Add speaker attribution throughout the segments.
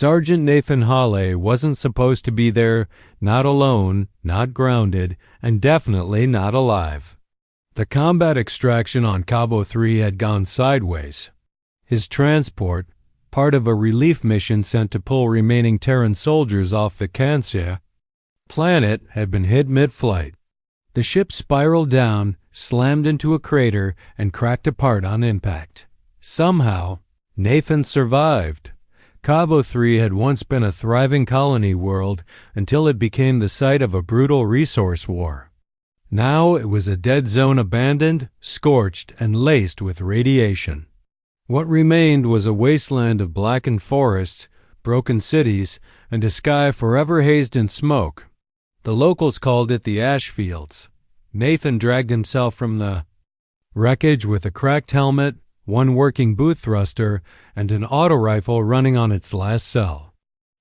Speaker 1: Sergeant Nathan Hawley wasn't supposed to be there, not alone, not grounded, and definitely not alive. The combat extraction on Cabo 3 had gone sideways. His transport, part of a relief mission sent to pull remaining Terran soldiers off the Vacancia planet, had been hit mid-flight. The ship spiraled down, slammed into a crater, and cracked apart on impact. Somehow, Nathan survived. Cabo 3 had once been a thriving colony world until it became the site of a brutal resource war. Now it was a dead zone, abandoned, scorched, and laced with radiation. What remained was a wasteland of blackened forests, broken cities, and a sky forever hazed in smoke. The locals called it the ash fields. Nathan dragged himself from the wreckage with a cracked helmet, one working boot thruster, and an auto rifle running on its last cell.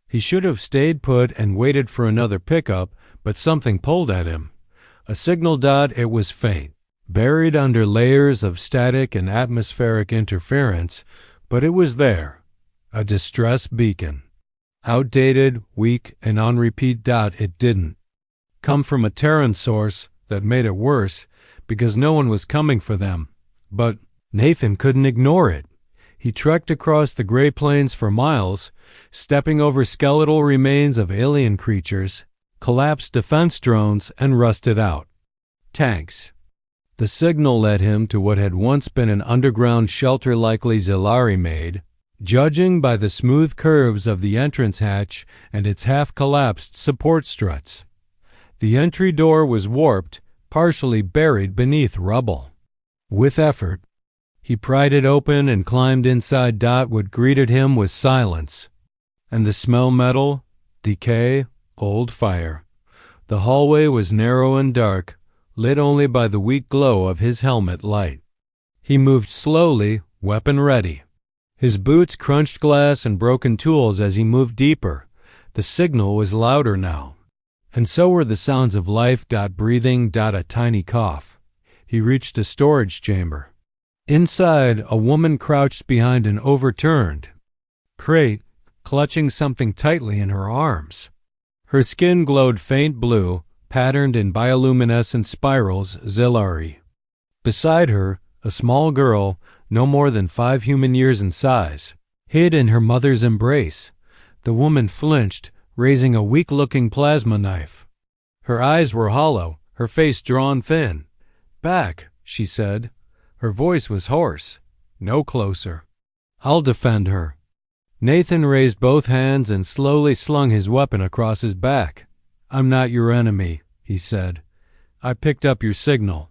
Speaker 1: He should have stayed put and waited for another pickup, but something pulled at him. A signal dot. It was faint, buried under layers of static and atmospheric interference, but it was there. A distress beacon. Outdated, weak, and on repeat. It didn't come from a Terran source. That made it worse, because no one was coming for them. But Nathan couldn't ignore it. He trekked across the gray plains for miles, stepping over skeletal remains of alien creatures, collapsed defense drones, and rusted out tanks. The signal led him to what had once been an underground shelter likely Zilari made, judging by the smooth curves of the entrance hatch and its half-collapsed support struts. The entry door was warped, partially buried beneath rubble. With effort, he pried it open and climbed inside. What greeted him was silence, and the smell: metal, decay, old fire. The hallway was narrow and dark, lit only by the weak glow of his helmet light. He moved slowly, weapon ready. His boots crunched glass and broken tools as he moved deeper. The signal was louder now, and so were the sounds of life. Breathing. A tiny cough. He reached a storage chamber. Inside, a woman crouched behind an overturned crate, clutching something tightly in her arms. Her skin glowed faint blue, patterned in bioluminescent spirals. Zilari. Beside her, a small girl, no more than 5 human years in size, hid in her mother's embrace. The woman flinched, raising a weak-looking plasma knife. Her eyes were hollow, her face drawn thin. "Back," she said. Her voice was hoarse. "No closer. I'll defend her." Nathan raised both hands and slowly slung his weapon across his back. "I'm not your enemy," he said. "I picked up your signal."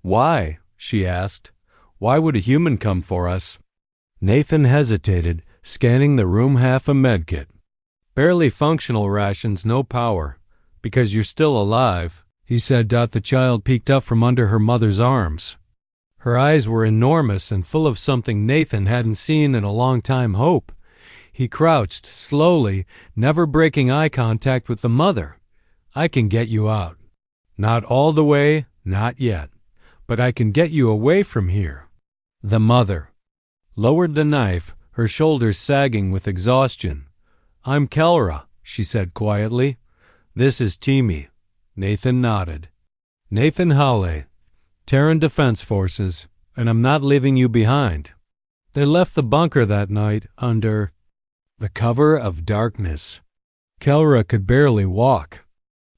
Speaker 1: "Why?" she asked. "Why would a human come for us?" Nathan hesitated, scanning the room. Half a medkit. "Barely functional rations, no power. Because you're still alive," he said. The child peeked up from under her mother's arms. Her eyes were enormous and full of something Nathan hadn't seen in a long time: hope. He crouched, slowly, never breaking eye contact with the mother. "I can get you out. Not all the way, not yet. But I can get you away from here." The mother lowered the knife, her shoulders sagging with exhaustion. "I'm Kelra," she said quietly. "This is Timmy." Nathan nodded. "Nathan Hawley, Terran Defense Forces, and I'm not leaving you behind." They left the bunker that night under the cover of darkness. Kelra could barely walk.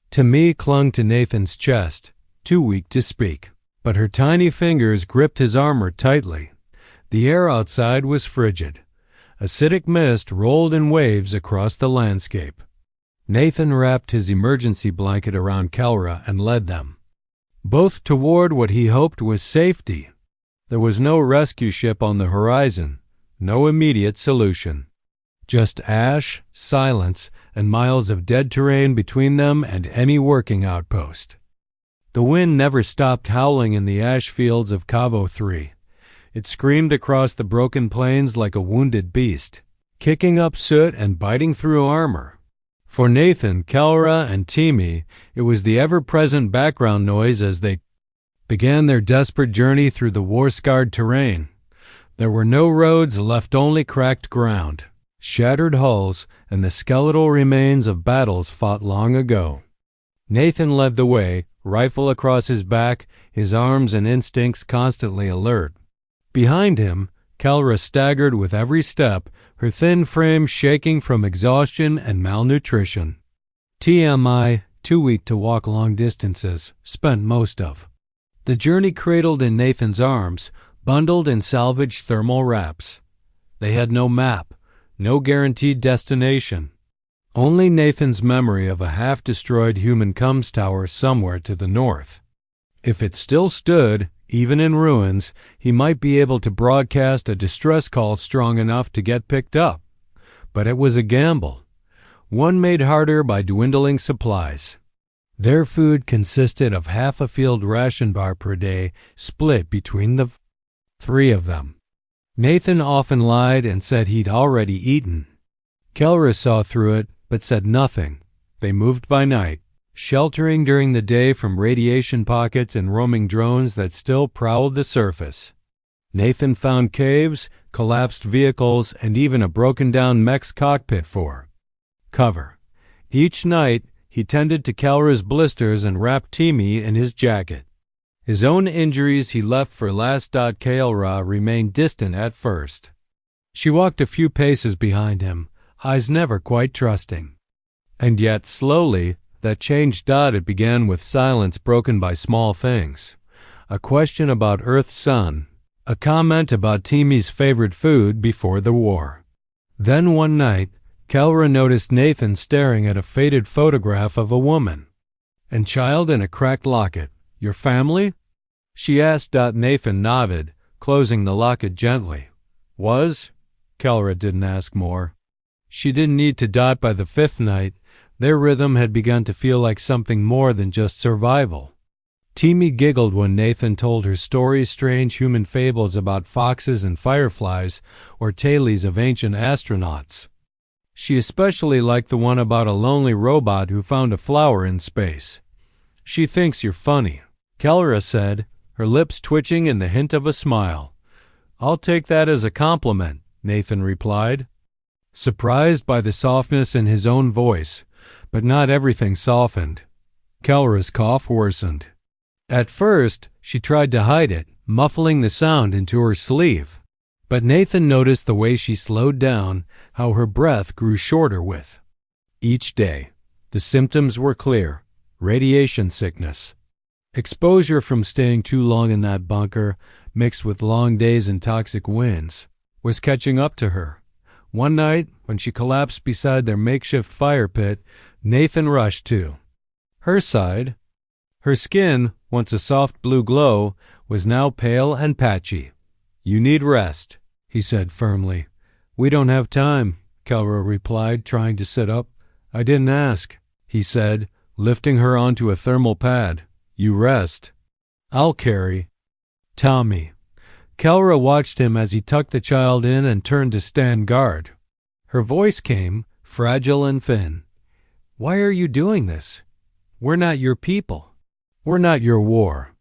Speaker 1: Timmy clung to Nathan's chest, too weak to speak, but her tiny fingers gripped his armor tightly. The air outside was frigid. Acidic mist rolled in waves across the landscape. Nathan wrapped his emergency blanket around Kelra and led them, both toward what he hoped was safety. There was no rescue ship on the horizon, no immediate solution. Just ash, silence, and miles of dead terrain between them and any working outpost. The wind never stopped howling in the ash fields of Cabo 3. It screamed across the broken plains like a wounded beast, kicking up soot and biting through armor. For Nathan, Kelra, and Timmy, it was the ever-present background noise as they began their desperate journey through the war-scarred terrain. There were no roads left, only cracked ground. shattered hulls, and the skeletal remains of battles fought long ago. Nathan led the way, rifle across his back, his arms and instincts constantly alert. Behind him, Kelra staggered with every step, her thin frame shaking from exhaustion and malnutrition. TMI, too weak to walk long distances, spent most of the journey cradled in Nathan's arms, bundled in salvaged thermal wraps. They had no map, no guaranteed destination. Only Nathan's memory of a half-destroyed human comms tower somewhere to the north. If it still stood, even in ruins, he might be able to broadcast a distress call strong enough to get picked up. But it was a gamble, one made harder by dwindling supplies. Their food consisted of half a field ration bar per day, split between the three of them. Nathan often lied and said he'd already eaten. Kelra saw through it, but said nothing. They moved by night, sheltering during the day from radiation pockets and roaming drones that still prowled the surface. Nathan found caves, collapsed vehicles, and even a broken-down mech's cockpit for cover. Each night, he tended to Kelra's blisters and wrapped Timmy in his jacket. His own injuries he left for last. Kelra remained distant at first. She walked a few paces behind him, eyes never quite trusting. And yet, slowly, that changed. It began with silence broken by small things. A question about Earth's sun, a comment about Timmy's favorite food before the war. Then one night, Kelra noticed Nathan staring at a faded photograph of a woman and child in a cracked locket. "Your family?" she asked. Nathan nodded, closing the locket gently. "Was?" Kelra didn't ask more. She didn't need to. By the fifth night, their rhythm had begun to feel like something more than just survival. Timmy giggled when Nathan told her stories, strange human fables about foxes and fireflies, or tales of ancient astronauts. She especially liked the one about a lonely robot who found a flower in space. "She thinks you're funny," Kelra said, her lips twitching in the hint of a smile. "I'll take that as a compliment," Nathan replied, surprised by the softness in his own voice. But not everything softened. Kelra's cough worsened. At first, she tried to hide it, muffling the sound into her sleeve. But Nathan noticed the way she slowed down, how her breath grew shorter with each day. The symptoms were clear: radiation sickness. Exposure from staying too long in that bunker, mixed with long days and toxic winds, was catching up to her. One night, when she collapsed beside their makeshift fire pit, Nathan rushed to her side. Her skin, once a soft blue glow, was now pale and patchy. "You need rest," he said firmly. "We don't have time," Kelra replied, trying to sit up. "I didn't ask," he said, lifting her onto a thermal pad. "You rest. I'll carry Tommy." Kelra watched him as he tucked the child in and turned to stand guard. Her voice came, fragile and thin. "Why are you doing this? We're not your people. We're not your war."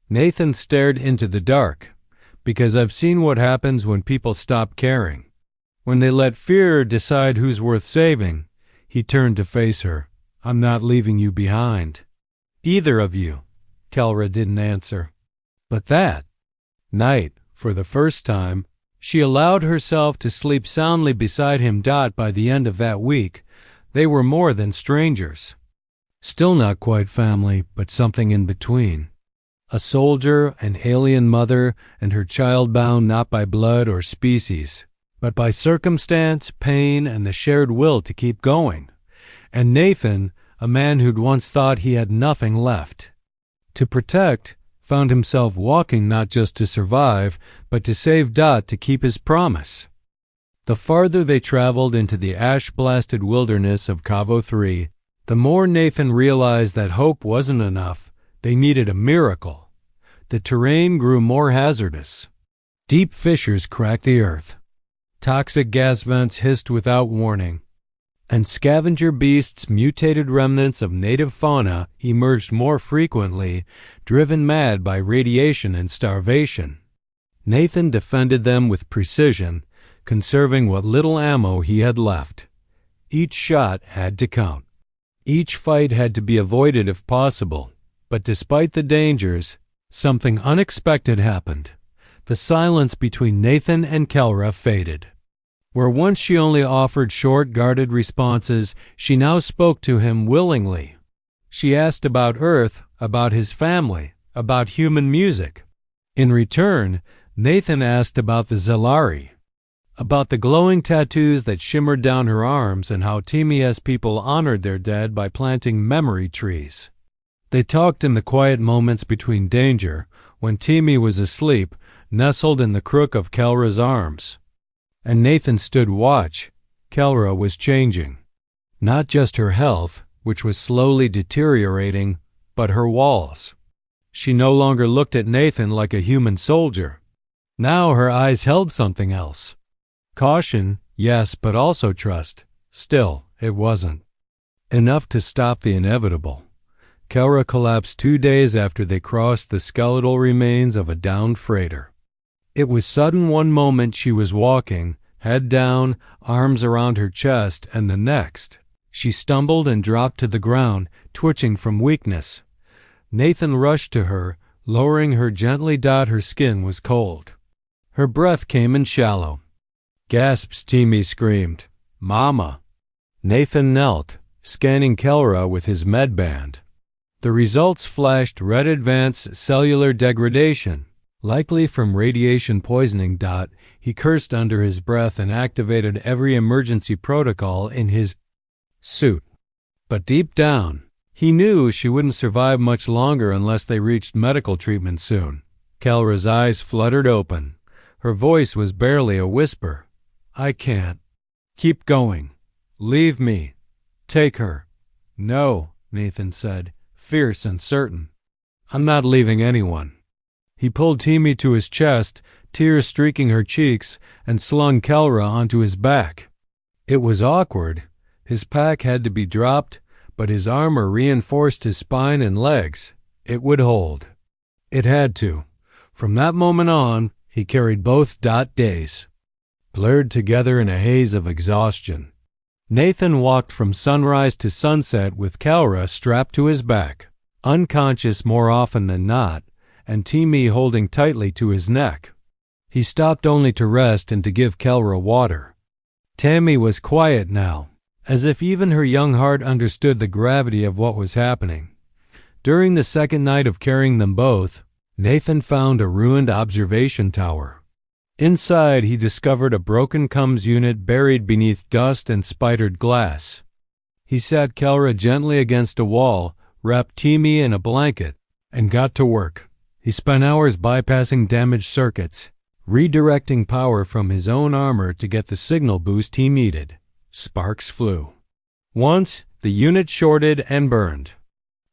Speaker 1: Nathan stared into the dark. "Because I've seen what happens when people stop caring. When they let fear decide who's worth saving." He turned to face her. "I'm not leaving you behind. Either of you." Kelra didn't answer. But that night, for the first time, she allowed herself to sleep soundly beside him. By the end of that week, they were more than strangers. Still not quite family, but something in between. A soldier, an alien mother, and her child bound not by blood or species, but by circumstance, pain, and the shared will to keep going. And Nathan, a man who'd once thought he had nothing left to protect, found himself walking not just to survive, but to save to keep his promise. The farther they traveled into the ash-blasted wilderness of Cavo 3, the more Nathan realized that hope wasn't enough. They needed a miracle. The terrain grew more hazardous. Deep fissures cracked the earth. Toxic gas vents hissed without warning. And scavenger beasts, mutated remnants of native fauna, emerged more frequently, driven mad by radiation and starvation. Nathan defended them with precision, conserving what little ammo he had left. Each shot had to count. Each fight had to be avoided if possible. But despite the dangers, something unexpected happened. The silence between Nathan and Kelra faded. Where once she only offered short, guarded responses, she now spoke to him willingly. She asked about Earth, about his family, about human music. In return, Nathan asked about the Zelari, about the glowing tattoos that shimmered down her arms and how Timia's people honored their dead by planting memory trees. They talked in the quiet moments between danger, when Timi was asleep, nestled in the crook of Kelra's arms. And Nathan stood watch. Kelra was changing. Not just her health, which was slowly deteriorating, but her walls. She no longer looked at Nathan like a human soldier. Now her eyes held something else. Caution, yes, but also trust. Still, it wasn't enough to stop the inevitable. Kelra collapsed 2 days after they crossed the skeletal remains of a downed freighter. It was sudden. One moment she was walking, head down, arms around her chest, and the next, she stumbled and dropped to the ground, twitching from weakness. Nathan rushed to her, lowering her gently. Her skin was cold. Her breath came in shallow. Gasps, Timi screamed. Mama! Nathan knelt, scanning Kelra with his medband. The results flashed: red advanced cellular degradation, likely from radiation poisoning. He cursed under his breath and activated every emergency protocol in his suit. But deep down, he knew she wouldn't survive much longer unless they reached medical treatment soon. Kelra's eyes fluttered open. Her voice was barely a whisper. I can't. Keep going. Leave me. Take her. No, Nathan said, fierce and certain. I'm not leaving anyone. He pulled Timi to his chest, tears streaking her cheeks, and slung Kelra onto his back. It was awkward. His pack had to be dropped, but his armor reinforced his spine and legs. It would hold. It had to. From that moment on, he carried both. Days blurred together in a haze of exhaustion. Nathan walked from sunrise to sunset with Kelra strapped to his back, unconscious more often than not, and Timi holding tightly to his neck. He stopped only to rest and to give Kelra water. Tammy was quiet now, as if even her young heart understood the gravity of what was happening. During the second night of carrying them both, Nathan found a ruined observation tower. Inside, he discovered a broken comms unit buried beneath dust and spidered glass. He sat Kelra gently against a wall, wrapped Timi in a blanket, and got to work. He spent hours bypassing damaged circuits, redirecting power from his own armor to get the signal boost he needed. Sparks flew. Once, the unit shorted and burned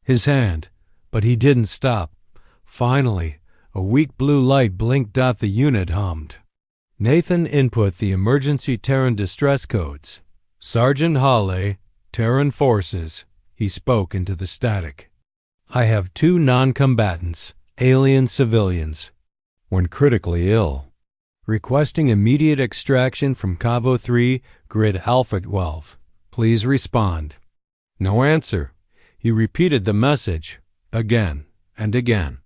Speaker 1: his hand, but he didn't stop. Finally, a weak blue light blinked. The unit hummed. Nathan input the emergency Terran distress codes. Sergeant Hale, Terran Forces. He spoke into the static. I have 2 non-combatants, alien civilians, when critically ill. Requesting immediate extraction from Cavo 3, Grid Alpha 12. Please respond. No answer. He repeated the message, again and again,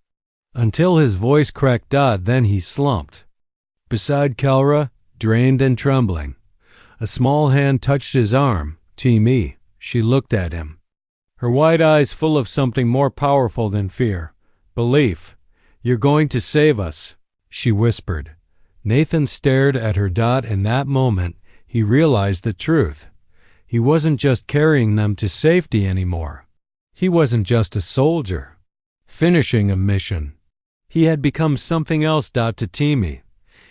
Speaker 1: until his voice cracked. Then he slumped. Beside Kelra, drained and trembling. A small hand touched his arm. Timi. She looked at him, her wide eyes full of something more powerful than fear. Belief. You're going to save us, she whispered. Nathan stared at her. In that moment, he realized the truth. He wasn't just carrying them to safety anymore. He wasn't just a soldier, finishing a mission. He had become something else. To Timi,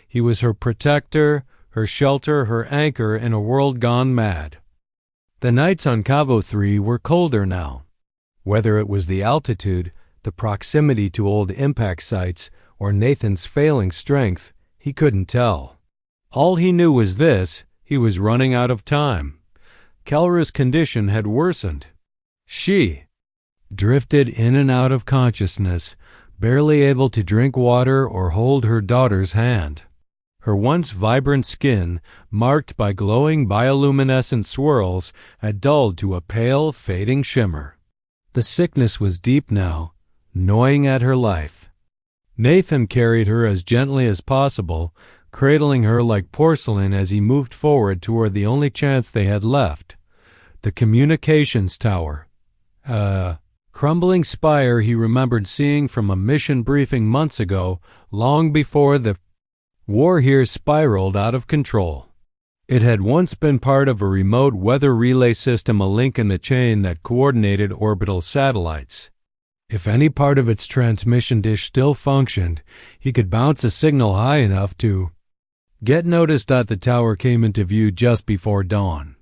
Speaker 1: he was her protector, her shelter, her anchor in a world gone mad. The nights on Cavo 3 were colder now. Whether it was the altitude, the proximity to old impact sites, or Nathan's failing strength, he couldn't tell. All he knew was this: he was running out of time. Kelra's condition had worsened. She drifted in and out of consciousness, barely able to drink water or hold her daughter's hand. Her once vibrant skin, marked by glowing bioluminescent swirls, had dulled to a pale, fading shimmer. The sickness was deep now, gnawing at her life. Nathan carried her as gently as possible, cradling her like porcelain as he moved forward toward the only chance they had left, the communications tower. Crumbling spire he remembered seeing from a mission briefing months ago, long before the war here spiraled out of control. It had once been part of a remote weather relay system, a link in the chain that coordinated orbital satellites. If any part of its transmission dish still functioned, he could bounce a signal high enough to get noticed. The tower came into view just before dawn.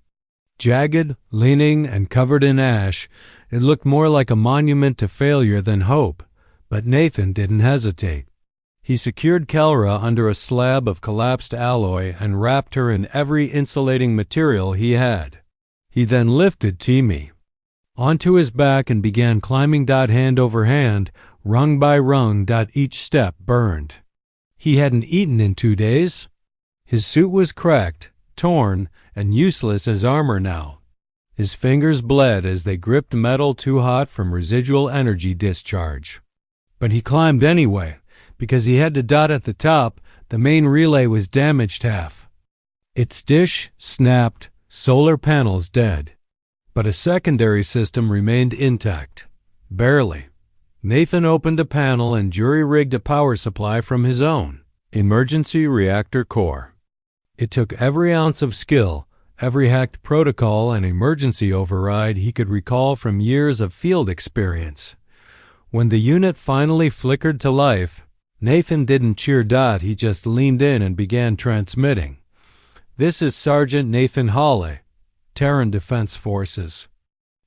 Speaker 1: Jagged, leaning, and covered in ash, it looked more like a monument to failure than hope, but Nathan didn't hesitate. He secured Kelra under a slab of collapsed alloy and wrapped her in every insulating material he had. He then lifted Timmy onto his back and began climbing. Hand over hand, rung by rung. Each step burned. He hadn't eaten in 2 days. His suit was cracked, torn, and useless as armor now. His fingers bled as they gripped metal too hot from residual energy discharge. But he climbed anyway, because he had to. At the top, the main relay was damaged half. Its dish snapped, solar panels dead. But a secondary system remained intact. Barely. Nathan opened a panel and jury-rigged a power supply from his own emergency reactor core. It took every ounce of skill, every hacked protocol and emergency override he could recall from years of field experience. When the unit finally flickered to life, Nathan didn't cheer. He just leaned in and began transmitting. "This is Sergeant Nathan Hawley, Terran Defense Forces.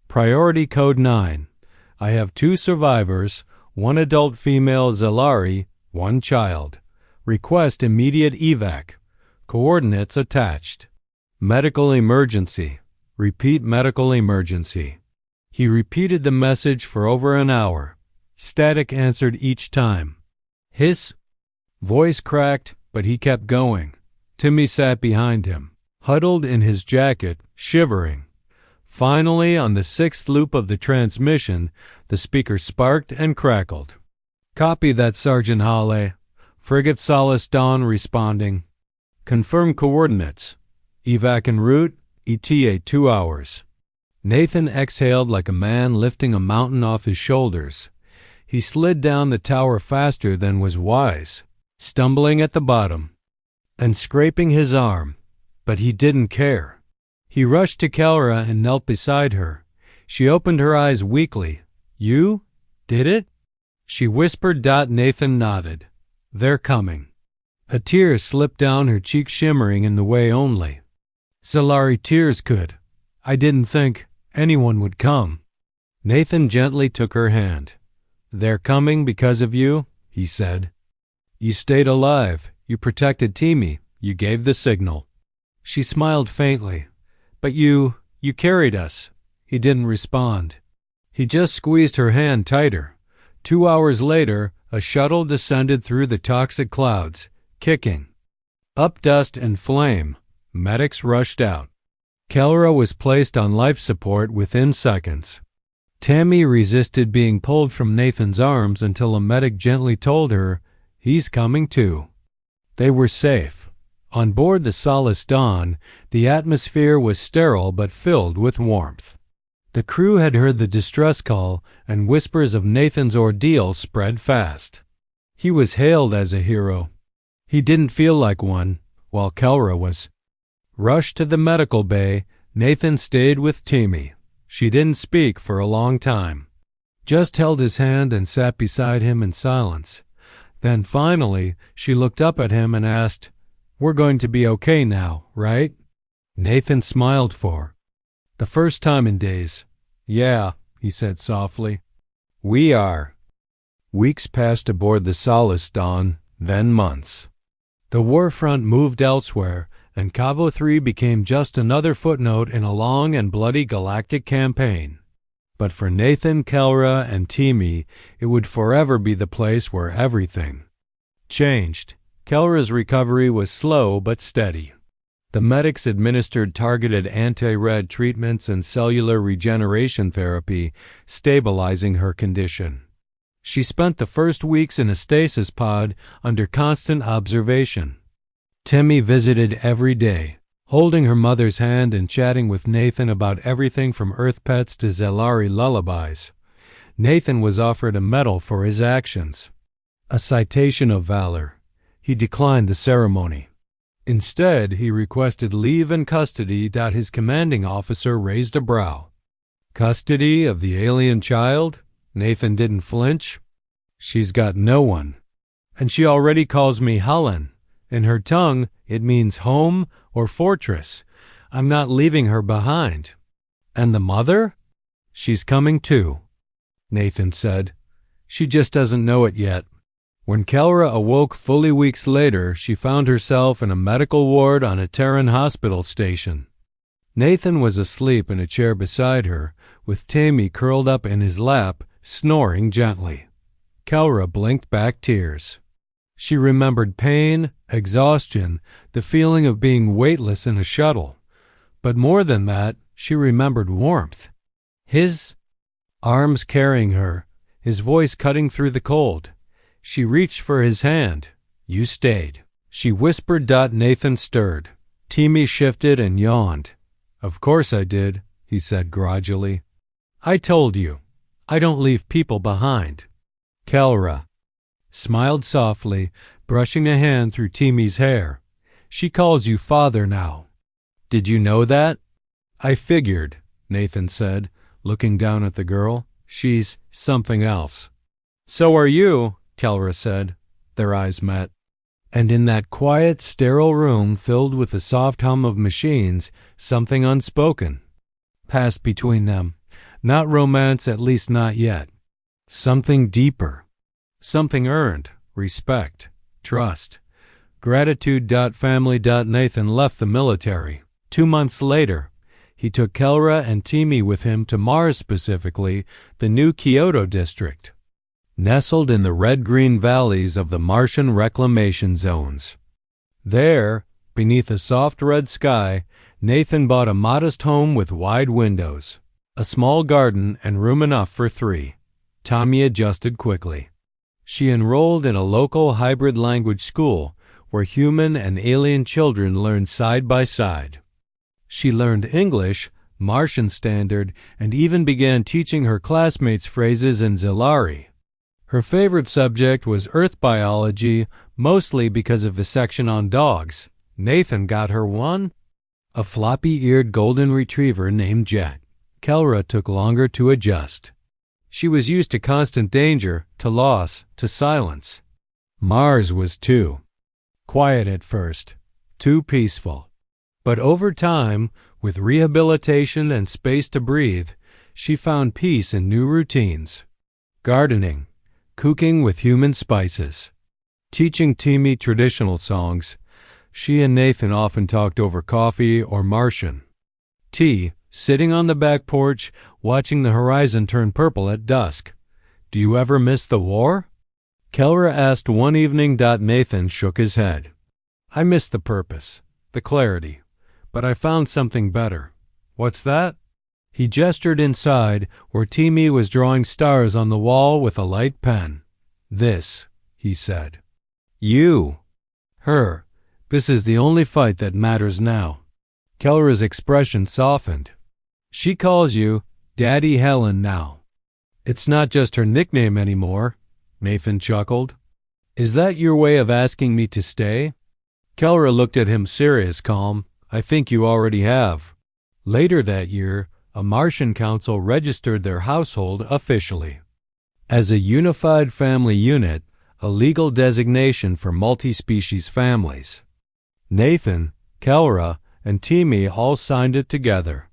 Speaker 1: Priority Code 9. I have 2 survivors, 1 adult female Zalari, 1 child. Request immediate evac. Coordinates attached. Medical emergency. Repeat medical emergency." He repeated the message for over an hour. Static answered each time. His voice cracked, but he kept going. Timmy sat behind him, huddled in his jacket, shivering. Finally, on the 6th loop of the transmission, the speaker sparked and crackled. "Copy that, Sergeant Hawley. Frigate Solace Dawn responding. Confirm coordinates. Evac en route, ETA 2 hours." Nathan exhaled like a man lifting a mountain off his shoulders. He slid down the tower faster than was wise, stumbling at the bottom and scraping his arm, but he didn't care. He rushed to Kelra and knelt beside her. She opened her eyes weakly. "You did it?" she whispered. Nathan nodded. "They're coming." A tear slipped down her cheek, shimmering in the way only Zalari tears could. "I didn't think anyone would come." Nathan gently took her hand. "They're coming because of you," he said. "You stayed alive. You protected Timmy. You gave the signal." She smiled faintly. "But you carried us." He didn't respond. He just squeezed her hand tighter. 2 hours later, a shuttle descended through the toxic clouds, kicking up dust and flame. Medics rushed out. Kelra was placed on life support within seconds. Tammy resisted being pulled from Nathan's arms until a medic gently told her, "He's coming too." They were safe. On board the Solace Dawn, the atmosphere was sterile but filled with warmth. The crew had heard the distress call, and whispers of Nathan's ordeal spread fast. He was hailed as a hero. He didn't feel like one, while Kelra was. Rushed to the medical bay, Nathan stayed with Timmy. She didn't speak for a long time, just held his hand and sat beside him in silence. Then finally, she looked up at him and asked, "We're going to be okay now, right?" Nathan smiled for the first time in days. "Yeah," he said softly. "We are." Weeks passed aboard the Solace Dawn, then months. The war front moved elsewhere, and Cavo 3 became just another footnote in a long and bloody galactic campaign. But for Nathan, Kelra, and Timmy, it would forever be the place where everything changed Kelra's recovery was slow but steady. The medics administered targeted anti-red treatments and cellular regeneration therapy, stabilizing her condition. She spent the first weeks in a stasis pod under constant observation. Timmy visited every day, holding her mother's hand and chatting with Nathan about everything from Earth pets to Zelari lullabies. Nathan was offered a medal for his actions, a citation of valor. He declined the ceremony. Instead, he requested leave and custody. His commanding officer raised a brow. Custody of the alien child? Nathan didn't flinch. She's got no one. And she already calls me Helen. In her tongue, it means home or fortress. I'm not leaving her behind. And the mother? She's coming too, Nathan said. She just doesn't know it yet. When Kelra awoke fully weeks later, she found herself in a medical ward on a Terran hospital station. Nathan was asleep in a chair beside her, with Tammy curled up in his lap, snoring gently. Kelra blinked back tears. She remembered pain, exhaustion, the feeling of being weightless in a shuttle. But more than that, she remembered warmth. His arms carrying her, his voice cutting through the cold. She reached for his hand. You stayed. She whispered. Nathan stirred. Timmy shifted and yawned. Of course I did, he said grudgingly. I told you. I don't leave people behind. Kelra smiled softly, brushing a hand through Timmy's hair. She calls you father now. Did you know that? I figured, Nathan said, looking down at the girl. She's something else. So are you, Kelra said. Their eyes met. And in that quiet, sterile room filled with the soft hum of machines, something unspoken passed between them. Not romance, at least not yet. Something deeper. Something earned. Respect. Trust. Gratitude. Family. Nathan left the military. 2 months later, he took Kelra and Timmy with him to Mars, specifically the new Kyoto district, nestled in the red-green valleys of the Martian reclamation zones. There, beneath a soft red sky, Nathan bought a modest home with wide windows, a small garden, and room enough for 3. Tommy adjusted quickly. She enrolled in a local hybrid language school where human and alien children learned side by side. She learned English, Martian Standard, and even began teaching her classmates phrases in Zelari. Her favorite subject was Earth biology, mostly because of the section on dogs. Nathan got her one, a floppy-eared golden retriever named Jet. Kelra took longer to adjust. She was used to constant danger, to loss, to silence. Mars was too quiet at first, too peaceful. But over time, with rehabilitation and space to breathe, she found peace in new routines. Gardening, cooking with human spices, teaching Timmy traditional songs. She and Nathan often talked over coffee or Martian. Tea, sitting on the back porch, watching the horizon turn purple at dusk. Do you ever miss the war? Kelra asked one evening. Nathan shook his head. I miss the purpose, the clarity. But I found something better. What's that? He gestured inside, where Timmy was drawing stars on the wall with a light pen. This, he said. You. Her. This is the only fight that matters now. Kelra's expression softened. She calls you Daddy Helen now. It's not just her nickname anymore, Nathan chuckled. Is that your way of asking me to stay? Kelra looked at him serious, calm. I think you already have. Later that year, a Martian council registered their household officially as a unified family unit, a legal designation for multi-species families. Nathan, Kelra, and Timmy all signed it together.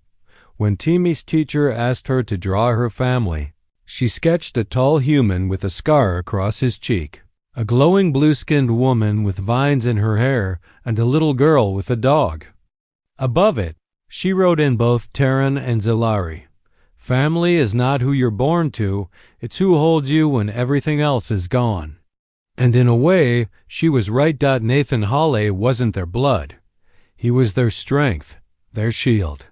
Speaker 1: When Timmy's teacher asked her to draw her family, she sketched a tall human with a scar across his cheek, a glowing blue-skinned woman with vines in her hair, and a little girl with a dog. Above it, she wrote in both Terran and Zelari, Family is not who you're born to, it's who holds you when everything else is gone. And in a way, she was right. Nathan Hawley wasn't their blood. He was their strength, their shield.